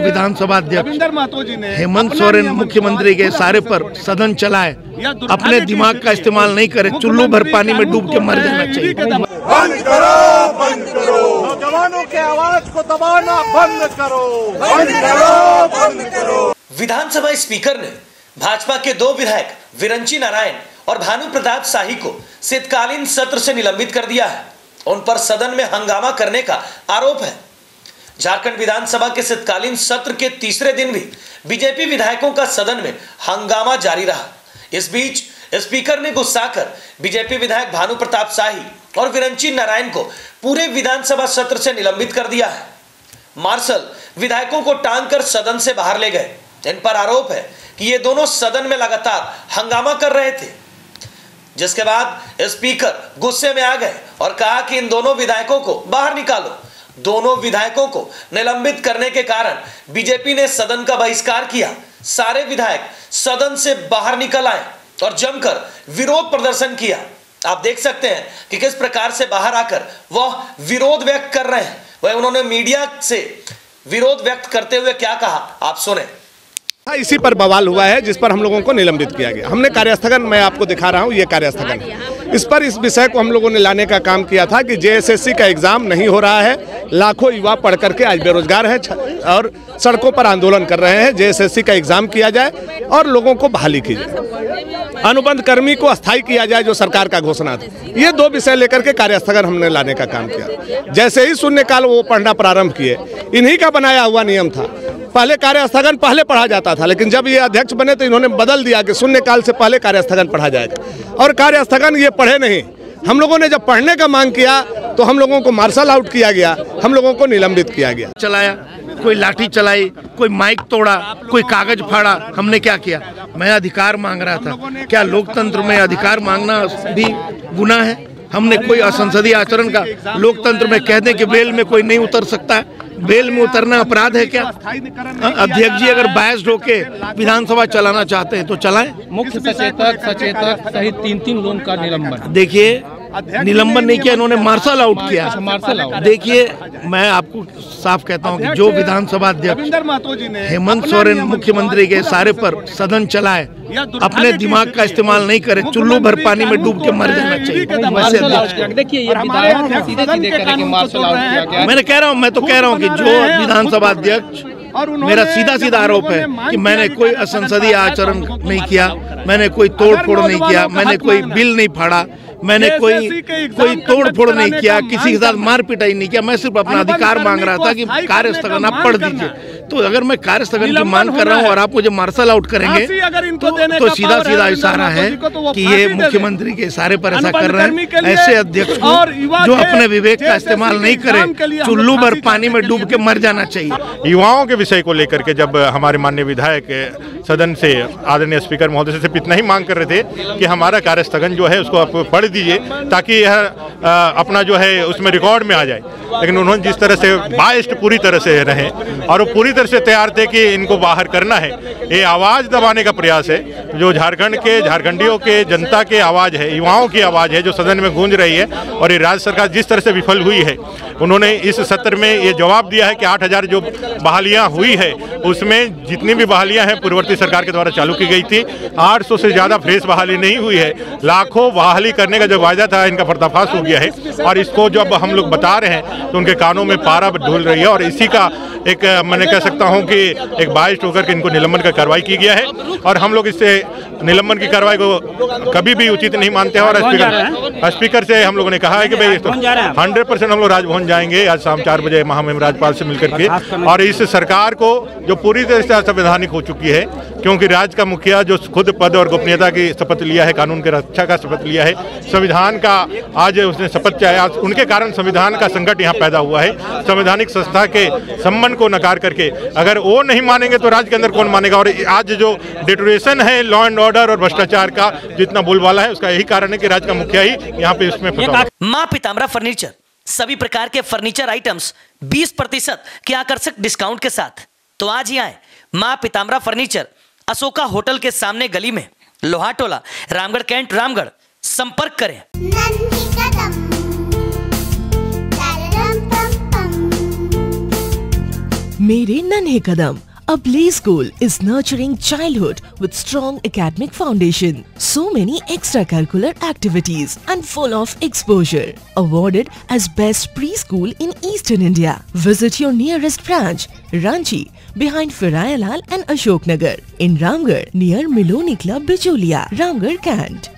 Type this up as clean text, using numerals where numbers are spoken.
विधानसभा अध्यक्ष हेमंत सोरेन मुख्यमंत्री के इशारे पर सदन चलाए, अपने दिमाग का इस्तेमाल नहीं करे, चुल्लू भर पानी में डूब के मर जाना चाहिए। बंद करो, बंद करो, नौजवानों के आवाज को दबाना बंद करो, बंद करो, बंद करो। विधानसभा स्पीकर ने भाजपा के 2 विधायक विरंची नारायण और भानु प्रताप शाही को शीतकालीन सत्र से निलंबित कर दिया है। उन पर सदन में हंगामा करने का आरोप है। झारखंड विधानसभा के शीतकालीन सत्र के तीसरे दिन भी बीजेपी विधायकों का सदन में हंगामा जारी रहा। इस बीच स्पीकर ने गुस्साकर बीजेपी विधायक भानु प्रताप शाही और विरंची नारायण को पूरे विधानसभा सत्र से निलंबित कर दिया है। मार्शल विधायकों को टांग कर सदन से बाहर ले गए। इन पर आरोप है कि ये दोनों सदन में लगातार हंगामा कर रहे थे, जिसके बाद स्पीकर गुस्से में आ गए और कहा कि इन दोनों विधायकों को बाहर निकालो। दोनों विधायकों को निलंबित करने के कारण बीजेपी ने सदन का बहिष्कार किया। सारे विधायक सदन से बाहर निकल आए और जमकर विरोध प्रदर्शन किया। आप देख सकते हैं कि किस प्रकार से बाहर आकर वह विरोध व्यक्त कर रहे हैं। वह उन्होंने मीडिया से विरोध व्यक्त करते हुए क्या कहा, आप सुने। इसी पर बवाल हुआ है, जिस पर हम लोगों को निलंबित किया गया। हमने कार्यस्थगन, मैं आपको दिखा रहा हूं, ये कार्यस्थगन है। इस पर इस विषय को हम लोगों ने लाने का काम किया था कि जेएसएससी का एग्जाम नहीं हो रहा है। लाखों युवा पढ़ करके आज बेरोजगार हैं और सड़कों पर आंदोलन कर रहे हैं। जेएसएससी का एग्जाम किया जाए और लोगों को बहाली की जाए, अनुबंध कर्मी को अस्थायी किया जाए, जो सरकार का घोषणा थी। ये 2 विषय लेकर के कार्यस्थगन हमने लाने का काम किया। जैसे ही शून्यकाल वो पढ़ना प्रारंभ किए, इन्हीं का बनाया हुआ नियम था। पहले कार्यस्थगन पहले पढ़ा जाता था, लेकिन जब ये अध्यक्ष बने तो इन्होंने बदल दिया कि शून्यकाल से पहले कार्यस्थगन पढ़ा जाएगा। और कार्यस्थगन ये पढ़े नहीं। हम लोगों ने जब पढ़ने का मांग किया तो हम लोगों को मार्शल आउट किया गया, हम लोगों को निलंबित किया गया। चलाया, कोई लाठी चलाई, कोई माइक तोड़ा, कोई कागज फाड़ा। हमने क्या किया? मैं अधिकार मांग रहा था। क्या लोकतंत्र में अधिकार मांगना भी गुनाह है? हमने कोई असंसदीय आचरण का, लोकतंत्र में कह दें कि बेल में कोई नहीं उतर सकता है, बेल में उतरना अपराध है क्या? अध्यक्ष जी अगर बायस्ड होके विधानसभा चलाना चाहते हैं तो चलाएं। मुख्य सचेतक सहित 3 लोगों का निलंबन। देखिए, निलंबन नहीं किया, इन्होंने मार्शल आउट किया। देखिए, मैं आपको साफ कहता हूं कि जो विधानसभा अध्यक्ष हेमंत सोरेन मुख्यमंत्री के इशारे पर सदन चलाए, अपने दिमाग का इस्तेमाल नहीं करे, चुल्लू भर पानी में डूब के मर जाना चाहिए। वैसे अध्यक्ष, देखिए ये विधायक सीधे करेंगे मार्शल आउट किया गया। मैं कह रहा हूं कि जो विधानसभा अध्यक्ष, मेरा सीधा आरोप है कि मैंने कोई असंसदीय आचरण नहीं किया, मैंने कोई तोड़ फोड़ नहीं किया, मैंने कोई बिल नहीं फाड़ा, मैंने कोई तोड़ फोड़ नहीं किया, किसी के साथ मार पिटाई नहीं किया। मैं सिर्फ अपना अधिकार मांग रहा था कि कार्यस्थगन आप पढ़ दीजिए। तो अगर मैं कार्यस्थगन की मांग कर रहा हूं और आप मुझे मार्शल आउट करेंगे तो सीधा इशारा है कि ये मुख्यमंत्री के इशारे पर ऐसा कर रहे हैं। ऐसे अध्यक्ष को जो अपने विवेक का इस्तेमाल नहीं करे, चुल्लू भर पानी में डूब के मर जाना चाहिए। युवाओं के विषय को लेकर के जब हमारे माननीय विधायक सदन से आदरणीय स्पीकर महोदय से इतना ही मांग कर रहे थे कि हमारा कार्यस्थगन जो है उसको आप पढ़ दीजिए ताकि यह अपना जो है उसमें रिकॉर्ड में आ जाए। लेकिन उन्होंने जिस तरह से बाइस्ड पूरी तरह से रहे और वो पूरी तरह से तैयार थे कि इनको बाहर करना है। ये आवाज़ दबाने का प्रयास है, जो झारखंड के, झारखंडियों के, जनता के आवाज़ है, युवाओं की आवाज़ है, जो सदन में गूंज रही है। और ये राज्य सरकार जिस तरह से विफल हुई है, उन्होंने इस सत्र में ये जवाब दिया है कि 8000 जो बहालियाँ हुई है उसमें जितनी भी बहालियाँ हैं पूर्ववर्ती सरकार के द्वारा चालू की गई थी, 800 से ज़्यादा फ्रेश बहाली नहीं हुई है। लाखों बहाली करने का जो वायदा था, इनका पर्दाफाश हो गया है। और इसको जब हम लोग बता रहे हैं तो उनके कानों में पारा ढूल रही है। और इसी का एक मैंने कह सकता हूं कि एक बाइस्ड होकर के इनको निलंबन का कार्रवाई की गया है। और हम लोग इससे निलंबन की कार्रवाई को कभी भी उचित नहीं मानते हैं। और स्पीकर से हम लोगों ने कहा है कि भाई 100% हम लोग राजभवन जाएंगे आज शाम 4 बजे महामहिम राज्यपाल से मिलकर के। और इस सरकार को जो पूरी तरह से असंवैधानिक हो चुकी है, क्योंकि राज्य का मुखिया जो खुद पद और गोपनीयता की शपथ लिया है, कानून की रक्षा का शपथ लिया है, संविधान का आज उसने शपथ चाहे, उनके कारण संविधान का संकट यहाँ पैदा हुआ है। संवैधानिक संस्था के सम्मान को नकार करके अगर वो नहीं मानेंगे तो राज्य के अंदर कौन मानेगा। और आज जो डिटोरेशन है लॉ एंड ऑर्डर और भ्रष्टाचार का जितना बोलबाला है, उसका यही कारण है कि राज्य का मुखिया ही यहाँ पे इसमें फंसा। मां पीताम्बरा फर्नीचर, सभी प्रकार के फर्नीचर आइटम्स 20% के आकर्षक डिस्काउंट के साथ। तो आज ही आए मां पीताम्बरा फर्नीचर, अशोका होटल के सामने गली में, लोहा टोला, रामगढ़ कैंट, रामगढ़। संपर्क करें। Mere Nanhe Kadam, a play school, is nurturing childhood with strong academic foundation. So many extracurricular activities and full of exposure. Awarded as best preschool in Eastern India. Visit your nearest branch, Ranchi, behind Firayalal and Ashok Nagar. In Ramgarh, near Miloni Club, Bicholia, Ramgarh, Kant.